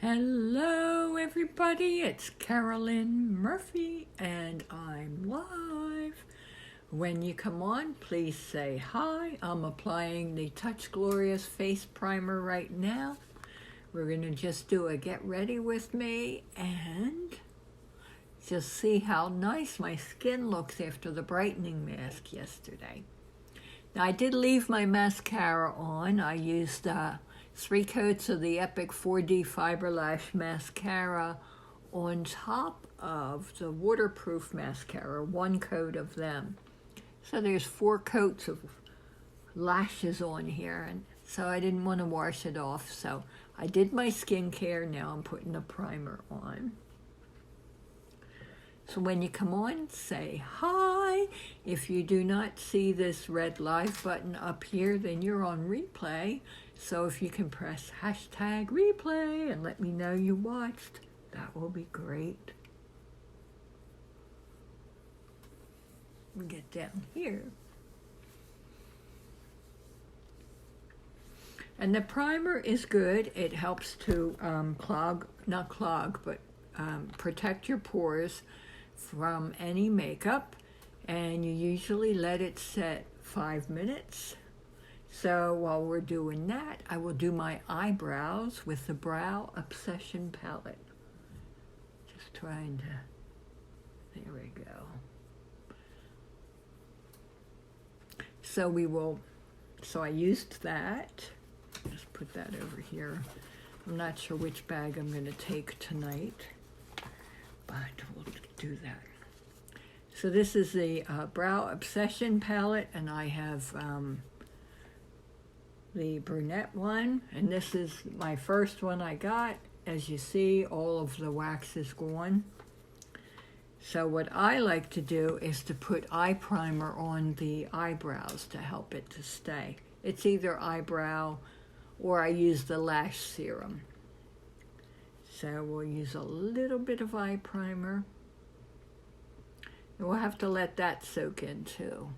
Hello everybody, it's Carolyn Murphy and I'm live. When you come on, please say hi. I'm applying the Touch Glorious face primer right now. We're going to just do a get ready with me and just see how nice my skin looks after the brightening mask yesterday. Now I did leave my mascara on. I used 3 coats of the Epic 4D Fiber Lash Mascara on top of the waterproof mascara, 1 coat of them. So there's 4 coats of lashes on here, and so I didn't want to wash it off. So I did my skincare, now I'm putting the primer on. So when you come on, say hi. If you do not see this red live button up here, then you're on replay. So if you can press hashtag replay and let me know you watched, that will be great. We get down here. And the primer is good. It helps to protect your pores from any makeup, and you usually let it set 5 minutes. So while we're doing that, I will do my eyebrows with the Brow Obsession palette. Just trying to, there we go. So I used that. Just put that over here. I'm not sure which bag I'm going to take tonight, but we'll do that. So this is the Brow Obsession palette, and I have the brunette one, and this is my first one I got. As you see, all of the wax is gone. So what I like to do is to put eye primer on the eyebrows to help it to stay. It's either eyebrow or I use the lash serum. So we'll use a little bit of eye primer. And we'll have to let that soak in too.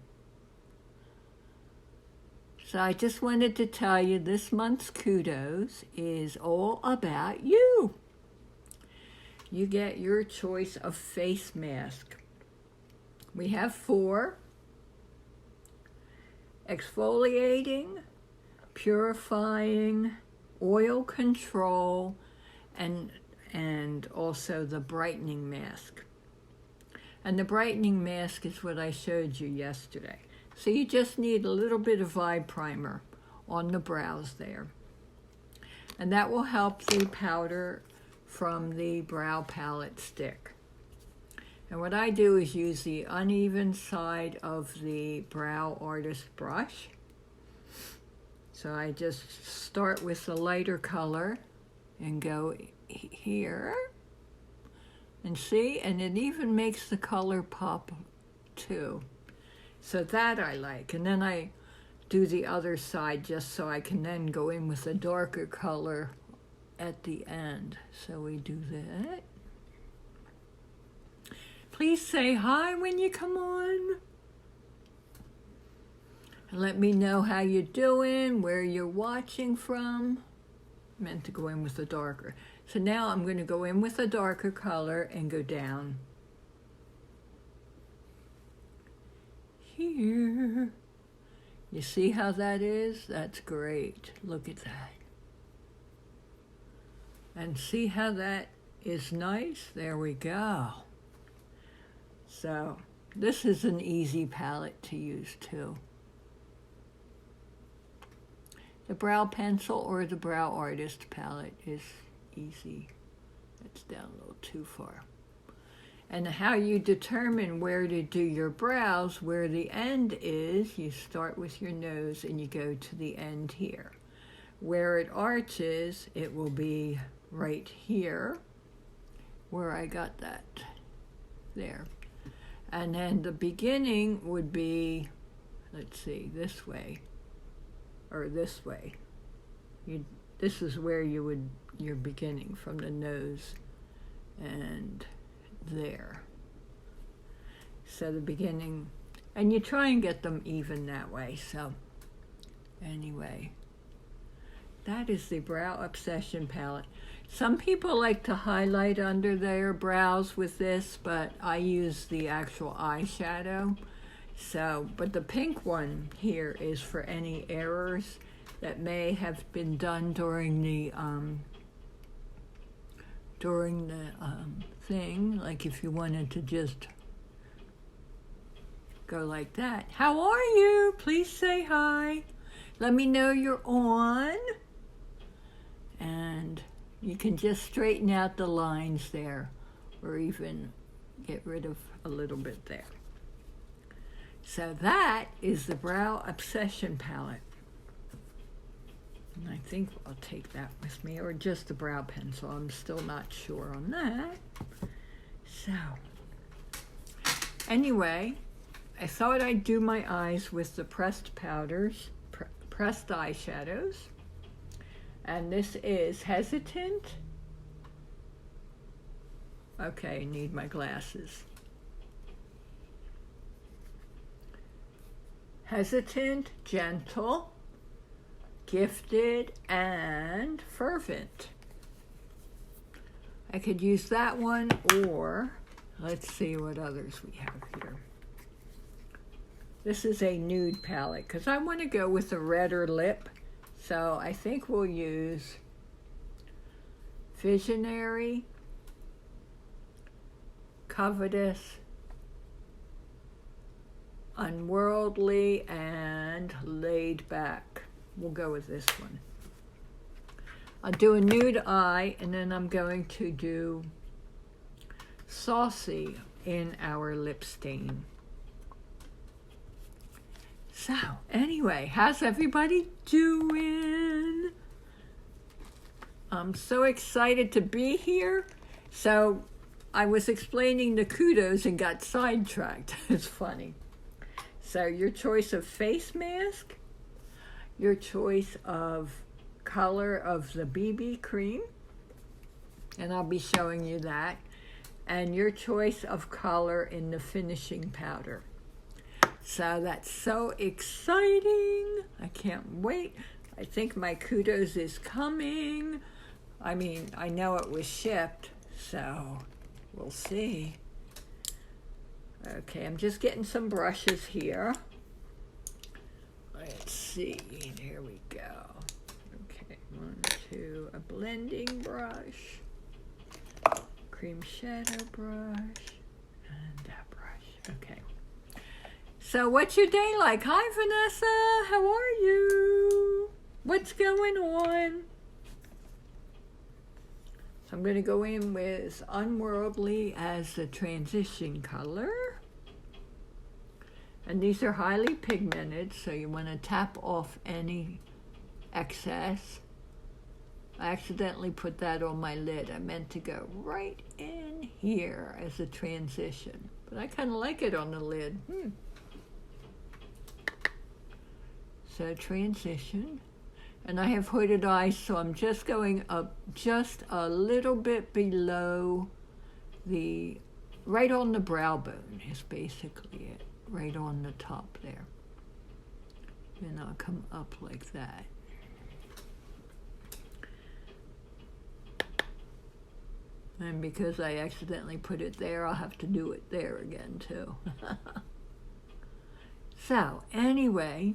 So I just wanted to tell you this month's kudos is all about you. You get your choice of face mask. We have 4: exfoliating, purifying, oil control, and also the brightening mask. And the brightening mask is what I showed you yesterday. So you just need a little bit of eye primer on the brows there. And that will help the powder from the brow palette stick. And what I do is use the uneven side of the brow artist brush. So I just start with the lighter color and go here. And see, and it even makes the color pop too. So that I like. And then I do the other side just so I can then go in with a darker color at the end. So we do that. Please say hi when you come on. And let me know how you're doing, where you're watching from. I meant to go in with the darker. So now I'm going to go in with a darker color and go down. Here. You see how that is? That's great. Look at that. And see how that is nice? There we go. So this is an easy palette to use too. The brow pencil or the brow artist palette is easy. That's down a little too far. And how you determine where to do your brows, where the end is, you start with your nose and you go to the end here. Where it arches, it will be right here, where I got that there. And then the beginning would be, let's see, this way, or this way. This is where you're beginning, from the nose and there. So the beginning, and you try and get them even that way. So anyway, that is the Brow Obsession palette. Some people like to highlight under their brows with this, but I use the actual eyeshadow. So, but the pink one here is for any errors that may have been done during the thing, like if you wanted to just go like that. How are you? Please say hi. Let me know you're on. And you can just straighten out the lines there, or even get rid of a little bit there. So that is the Brow Obsession palette. And I think I'll take that with me, or just the brow pencil. I'm still not sure on that. So, anyway, I thought I'd do my eyes with the pressed powders, pressed eyeshadows. And this is Hesitant. Okay, I need my glasses. Hesitant, Gentle, Gifted, and Fervent. I could use that one, or let's see what others we have here. This is a nude palette because I want to go with a redder lip. So I think we'll use Visionary, Covetous, Unworldly, and Laid Back. We'll go with this one. I'll do a nude eye, and then I'm going to do Saucy in our lip stain. So, anyway, how's everybody doing? I'm so excited to be here. So, I was explaining the kudos and got sidetracked. It's funny. So, your choice of face mask, your choice of color of the BB cream, and I'll be showing you that, and your choice of color in the finishing powder. So that's so exciting. I can't wait. I think my kudos is coming. I mean, I know it was shipped, so we'll see. Okay, I'm just getting some brushes here. Let's see. There we go. Okay, 1, 2, a blending brush, cream shadow brush, and that brush. Okay. So what's your day like? Hi, Vanessa. How are you? What's going on? So I'm going to go in with Unworldly as the transition color. And these are highly pigmented, so you want to tap off any excess. I accidentally put that on my lid. I meant to go right in here as a transition. But I kind of like it on the lid. So transition, and I have hooded eyes, so I'm just going up just a little bit below the, right on the brow bone is basically it, right on the top there. And I'll come up like that. And because I accidentally put it there, I'll have to do it there again too. So anyway,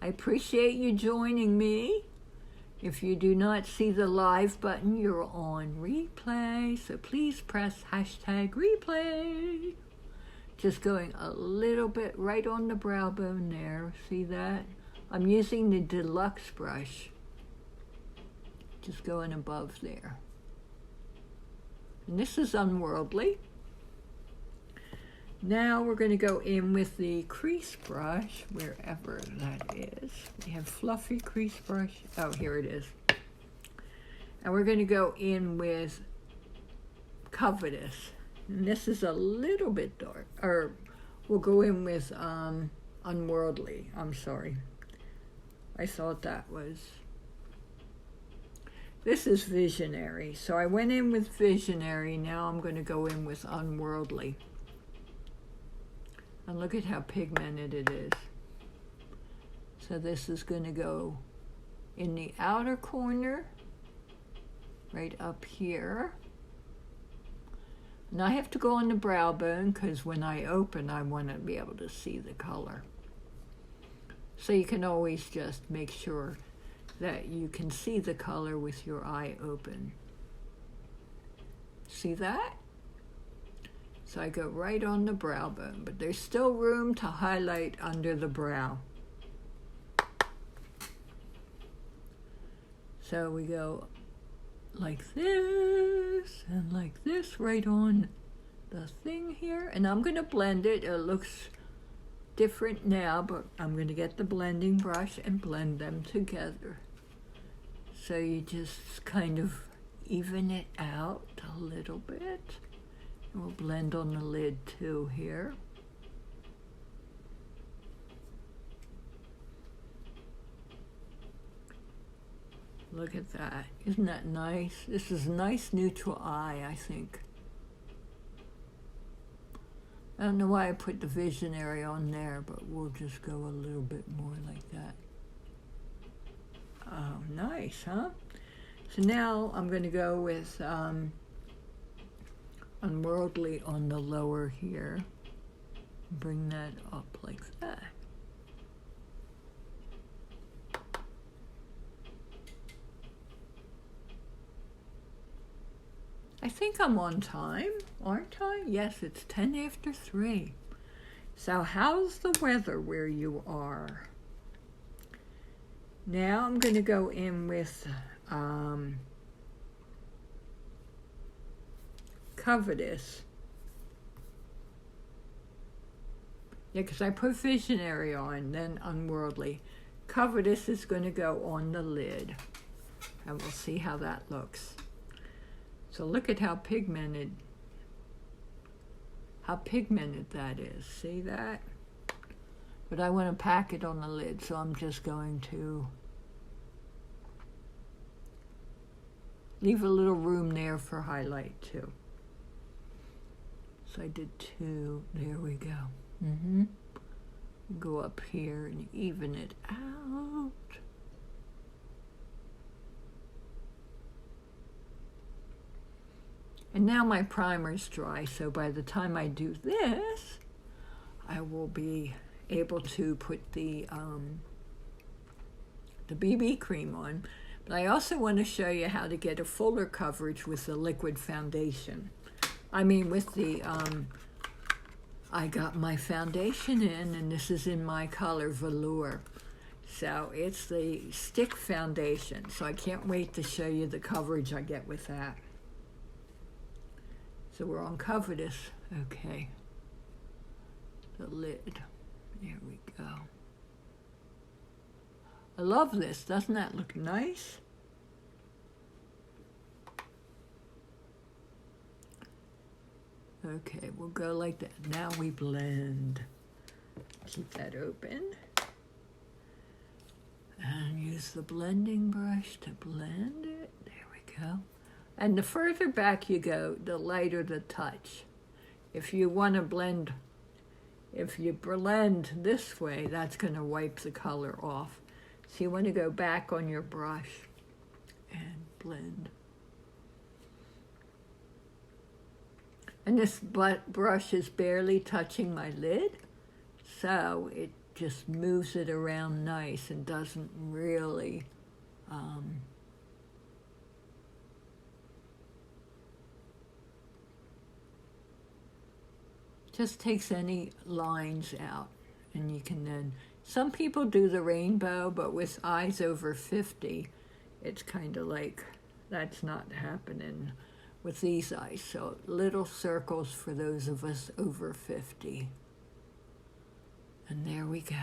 I appreciate you joining me. If you do not see the live button, you're on replay, so please press #replay. Just going a little bit right on the brow bone there. See that? I'm using the deluxe brush. Just going above there. And this is Unworldly. Now we're going to go in with the crease brush, wherever that is. We have fluffy crease brush. Oh, here it is. And we're going to go in with Covetous. And this is a little bit dark. Or we'll go in with Unworldly. I'm sorry. I thought that was... This is Visionary. So I went in with Visionary. Now I'm going to go in with Unworldly. And look at how pigmented it is. So this is going to go in the outer corner, right up here. And I have to go on the brow bone because when I open, I want to be able to see the color. So you can always just make sure that you can see the color with your eye open. See that? So I go right on the brow bone, but there's still room to highlight under the brow. So we go like this and like this right on the thing here. And I'm going to blend it. It looks different now, but I'm going to get the blending brush and blend them together. So you just kind of even it out a little bit. And we'll blend on the lid too here. Look at that. Isn't that nice? This is a nice neutral eye, I think. I don't know why I put the visionary on there, but we'll just go a little bit more like that. Oh, nice, huh? So now I'm going to go with Unworldly on the lower here. Bring that up like that. I think I'm on time, aren't I? Yes, it's 10 after 3. So how's the weather where you are? Now I'm going to go in with Covetous. Yeah, because I put Visionary on, then Unworldly. Covetous is going to go on the lid. And we'll see how that looks. So look at how pigmented that is. See that? But I want to pack it on the lid, so I'm just going to leave a little room there for highlight too. So I did 2. There we go. Go up here and even it out. And now my primer's dry, so by the time I do this, I will be able to put the BB cream on. But I also want to show you how to get a fuller coverage with the liquid foundation. I mean with the, I got my foundation in, and this is in my color Velour. So it's the stick foundation, so I can't wait to show you the coverage I get with that. So we're on Covetous. Okay. The lid. There we go. I love this. Doesn't that look nice? Okay, we'll go like that. Now we blend. Keep that open. And use the blending brush to blend it. There we go. And the further back you go, the lighter the touch. If you want to blend, if you blend this way, that's going to wipe the color off. So you want to go back on your brush and blend. And this brush is barely touching my lid, so it just moves it around nice and doesn't really just takes any lines out. And you can then, some people do the rainbow, but with eyes over 50, it's kind of like, that's not happening with these eyes. So little circles for those of us over 50. And there we go.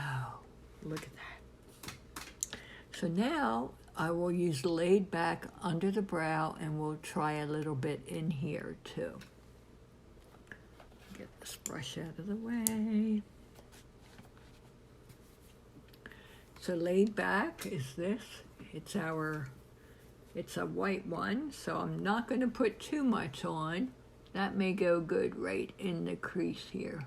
Look at that. So now I will use laid back under the brow, and we'll try a little bit in here too. Get this brush out of the way. So laid back is this. It's a white one, so I'm not going to put too much on. That may go good right in the crease here.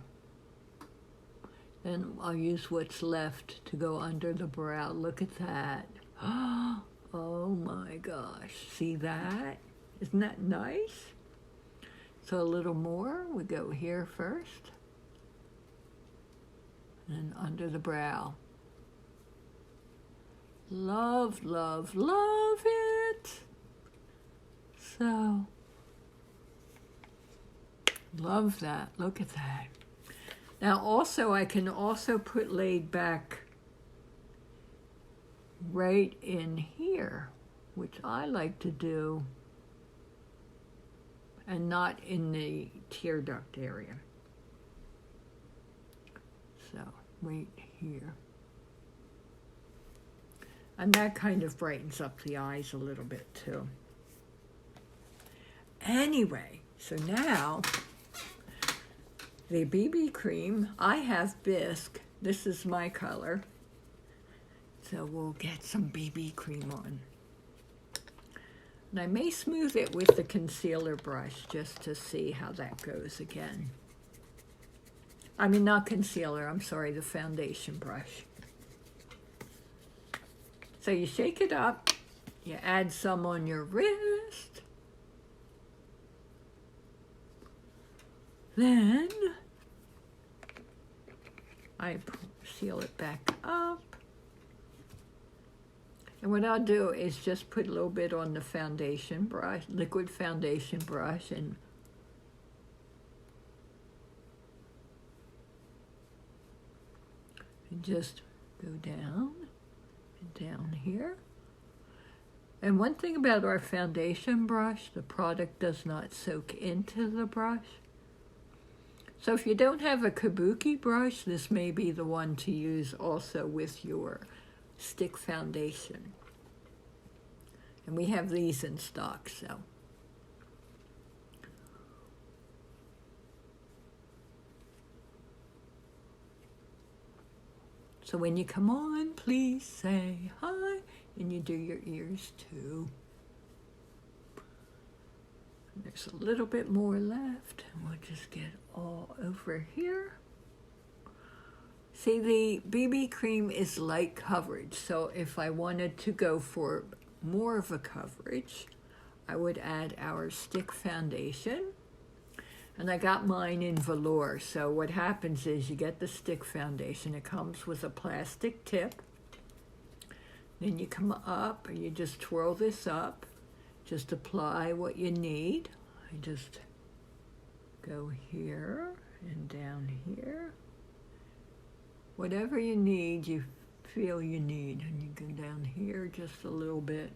Then I'll use what's left to go under the brow. Look at that. Oh my gosh. See that? Isn't that nice? So a little more. We go here first. And under the brow. Love, love, love it. So, love that. Look at that. Now also, I can also put laid back right in here, which I like to do, and not in the tear duct area. So, right here. And that kind of brightens up the eyes a little bit too. Anyway, so now the BB cream, I have bisque. This is my color. So we'll get some BB cream on. And I may smooth it with the concealer brush just to see how that goes again. I mean, not concealer, I'm sorry, the foundation brush. So you shake it up, you add some on your wrist. Then I seal it back up. And what I'll do is just put a little bit on the foundation brush, liquid foundation brush, and just go down and down here. And one thing about our foundation brush, the product does not soak into the brush. So if you don't have a kabuki brush, this may be the one to use also with your stick foundation. And we have these in stock, so. So when you come on, please say hi, and you do your ears too. And there's a little bit more left, and we'll just get all over here. See, the BB cream is light coverage, so if I wanted to go for more of a coverage, I would add our stick foundation. And I got mine in velour, so what happens is you get the stick foundation. It comes with a plastic tip. Then you come up, and you just twirl this up. Just apply what you need. I just go here and down here. Whatever you need, you feel you need. And you go down here just a little bit.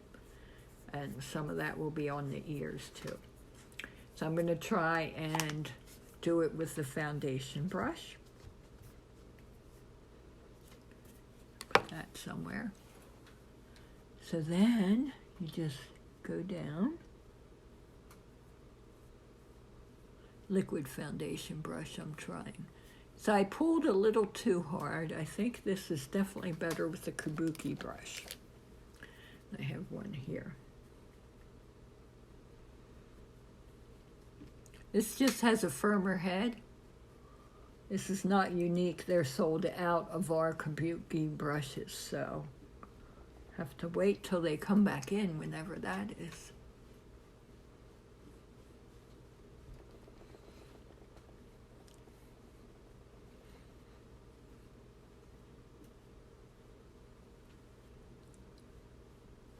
And some of that will be on the ears too. So I'm going to try and do it with the foundation brush. Put that somewhere. So then you just go down. Liquid foundation brush I'm trying. So I pulled a little too hard. I think this is definitely better with the kabuki brush. I have one here. This just has a firmer head. This is not unique. They're sold out of our kabuki brushes, so have to wait till they come back in, whenever that is.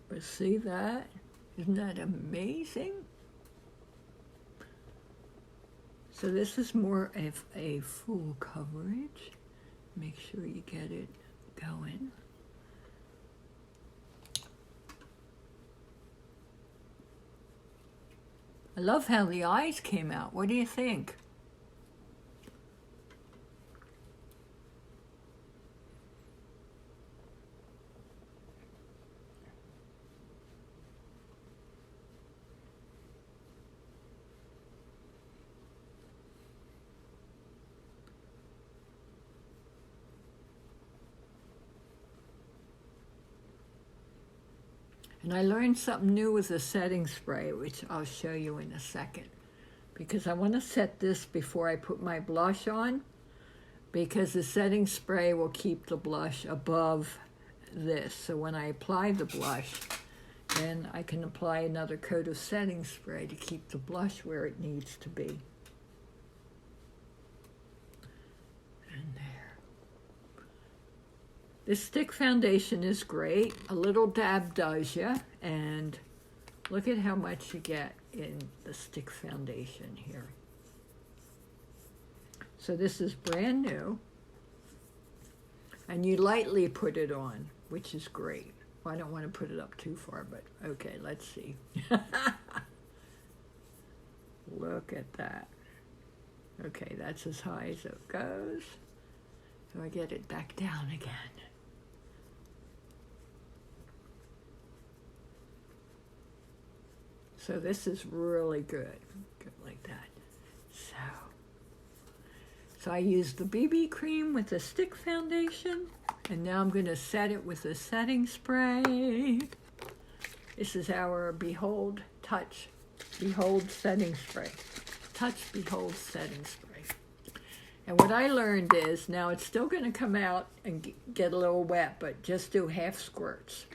But see that? Isn't that amazing? So this is more of a full coverage. Make sure you get it going. I love how the eyes came out. What do you think? And I learned something new with the setting spray, which I'll show you in a second. Because I want to set this before I put my blush on. because the setting spray will keep the blush above this. So when I apply the blush, then I can apply another coat of setting spray to keep the blush where it needs to be. And there. This stick foundation is great. A little dab does ya, and look at how much you get in the stick foundation here. So this is brand new, and you lightly put it on, which is great. Well, I don't want to put it up too far, but okay, let's see. Look at that. Okay, that's as high as it goes. So I get it back down again. So this is really good. Good like that. So I used the BB cream with the stick foundation, and now I'm going to set it with the setting spray. This is our Behold setting spray. Touch, Behold setting spray. And what I learned is, now it's still going to come out and get a little wet, but just do half squirts.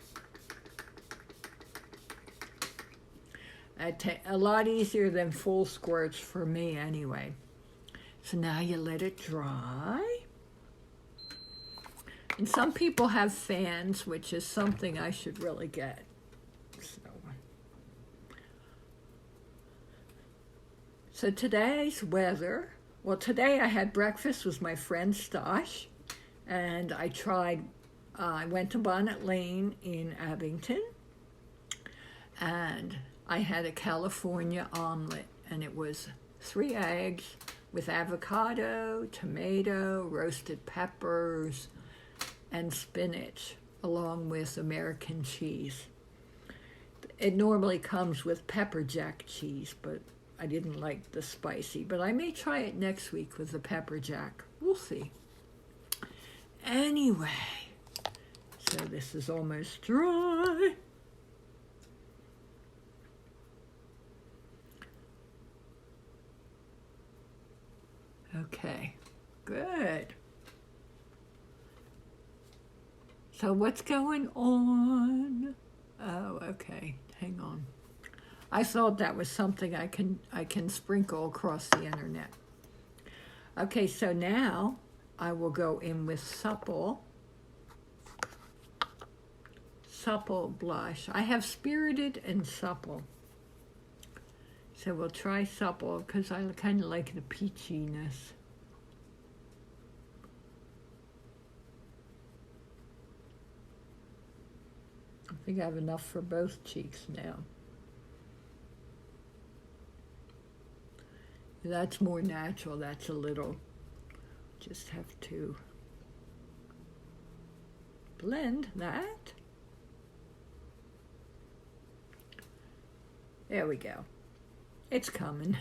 A lot easier than full squirts for me anyway. So now you let it dry. And some people have fans, which is something I should really get. So today's weather, well, today I had breakfast with my friend Stosh, and I went to Bonnet Lane in Abington, and I had a California omelet, and it was 3 eggs with avocado, tomato, roasted peppers, and spinach, along with American cheese. It normally comes with pepper jack cheese, but I didn't like the spicy. But I may try it next week with the pepper jack. We'll see. Anyway, so this is almost dry. Okay, good. So what's going on? Oh, okay, hang on. I thought that was something I can sprinkle across the internet. Okay, so now I will go in with Supple blush. I have Spirited and Supple. So we'll try Supple because I kind of like the peachiness. I think I have enough for both cheeks now. That's more natural. That's a little, just have to blend that. There we go. It's coming.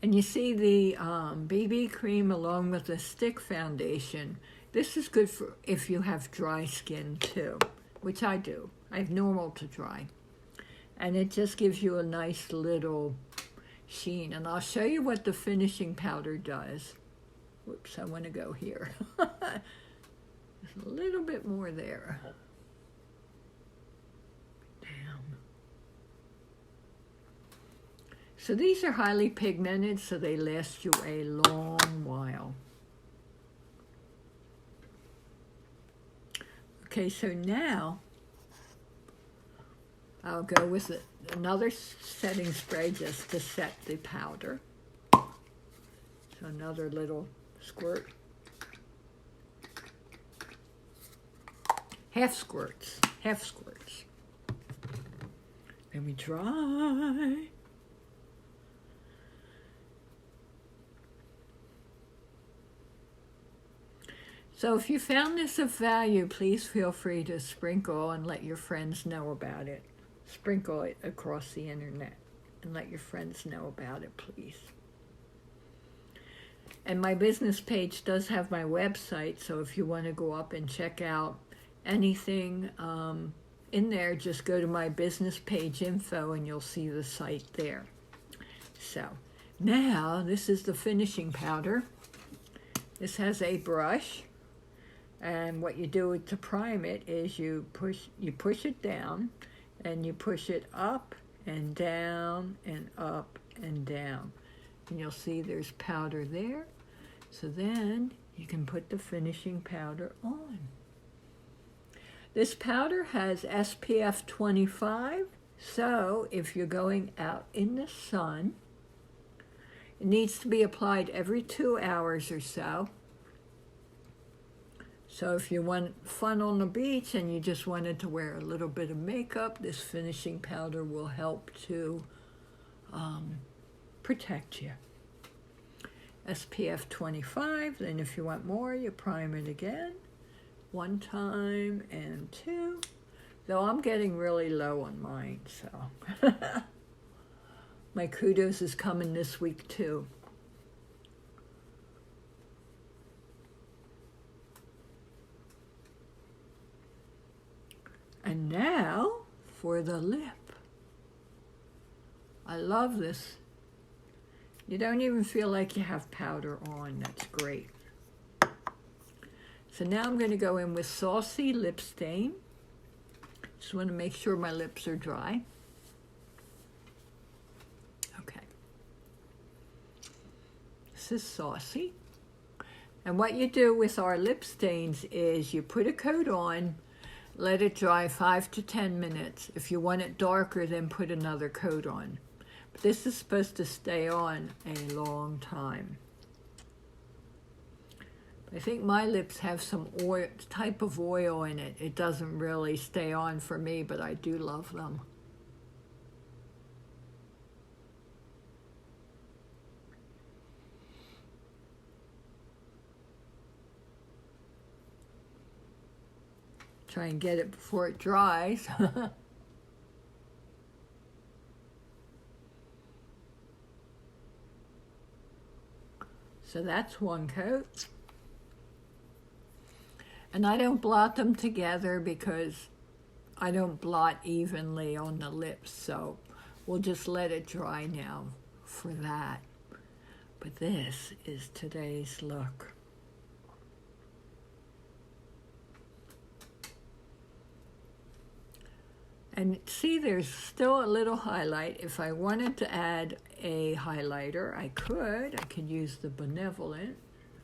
And you see the BB cream along with the stick foundation. This is good for if you have dry skin too, which I do. I have normal to dry. And it just gives you a nice little sheen. And I'll show you what the finishing powder does. Whoops, I want to go here. There's a little bit more there. Down. So these are highly pigmented, so they last you a long while. Okay, so now I'll go with another setting spray just to set the powder. So another little squirt. Half squirts. Then we dry. So if you found this of value, please feel free to sprinkle and let your friends know about it. Sprinkle it across the internet and let your friends know about it, please. And my business page does have my website, so if you want to go up and check out anything, in there, just go to my business page info and you'll see the site there. So now this is the finishing powder. This has a brush, and what you do to prime it is you push it down, and you push it up and down and up and down, and you'll see there's powder there. So then you can put the finishing powder on. This powder has SPF 25, so if you're going out in the sun, it needs to be applied every 2 hours or so. So if you want fun on the beach and you just wanted to wear a little bit of makeup, this finishing powder will help to protect you. SPF 25, then if you want more, you prime it again. 1 time and 2. Though I'm getting really low on mine, so. My kudos is coming this week too. And now for the lip. I love this. You don't even feel like you have powder on. That's great. So now I'm going to go in with Saucy Lip Stain. Just want to make sure my lips are dry. Okay. This is Saucy. And what you do with our lip stains is you put a coat on, let it dry 5 to 10 minutes. If you want it darker, then put another coat on. But this is supposed to stay on a long time. I think my lips have some oil, type of oil in it. It doesn't really stay on for me, but I do love them. Try and get it before it dries. So that's one coat. And I don't blot them together because I don't blot evenly on the lips, so we'll just let it dry now for that. But this is today's look. And see, there's still a little highlight. If I wanted to add a highlighter, I could use the Benevolent.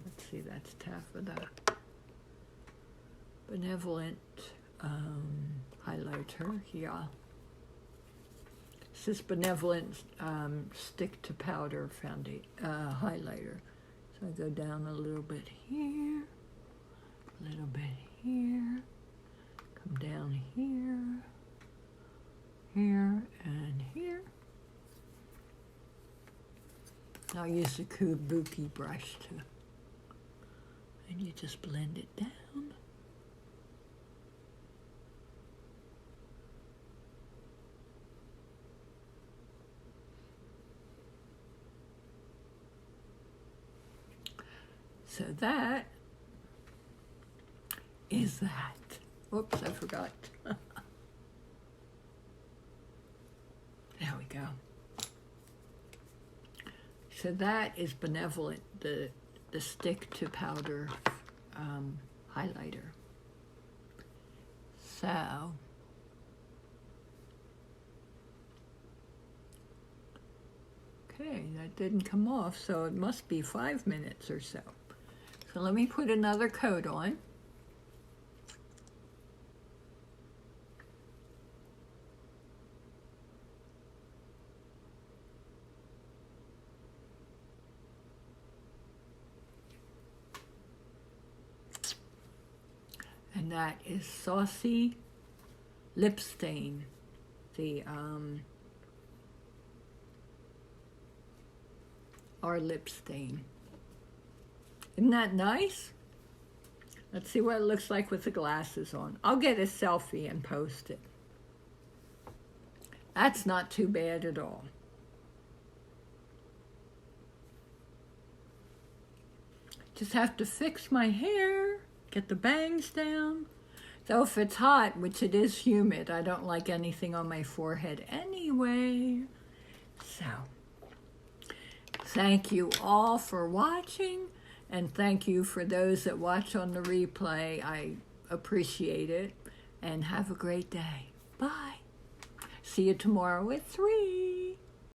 Let's see, that's Taffeta. Benevolent highlighter, yeah. This is Benevolent stick to powder highlighter. So I go down a little bit here, a little bit here, come down here, here, and here. I'll use the Kabuki brush too. And you just blend it down. So that is that. Whoops, I forgot. There we go. So that is Benevolent, the stick to powder highlighter. So okay, that didn't come off, so it must be 5 minutes or so. So let me put another coat on. And that is Saucy Lip Stain, our lip stain. Isn't that nice? Let's see what it looks like with the glasses on. I'll get a selfie and post it. That's not too bad at all. Just have to fix my hair, get the bangs down. Though if it's hot, which it is humid, I don't like anything on my forehead anyway. So, thank you all for watching, and thank you for those that watch on the replay. I appreciate it, and have a great day. Bye. See you tomorrow at 3.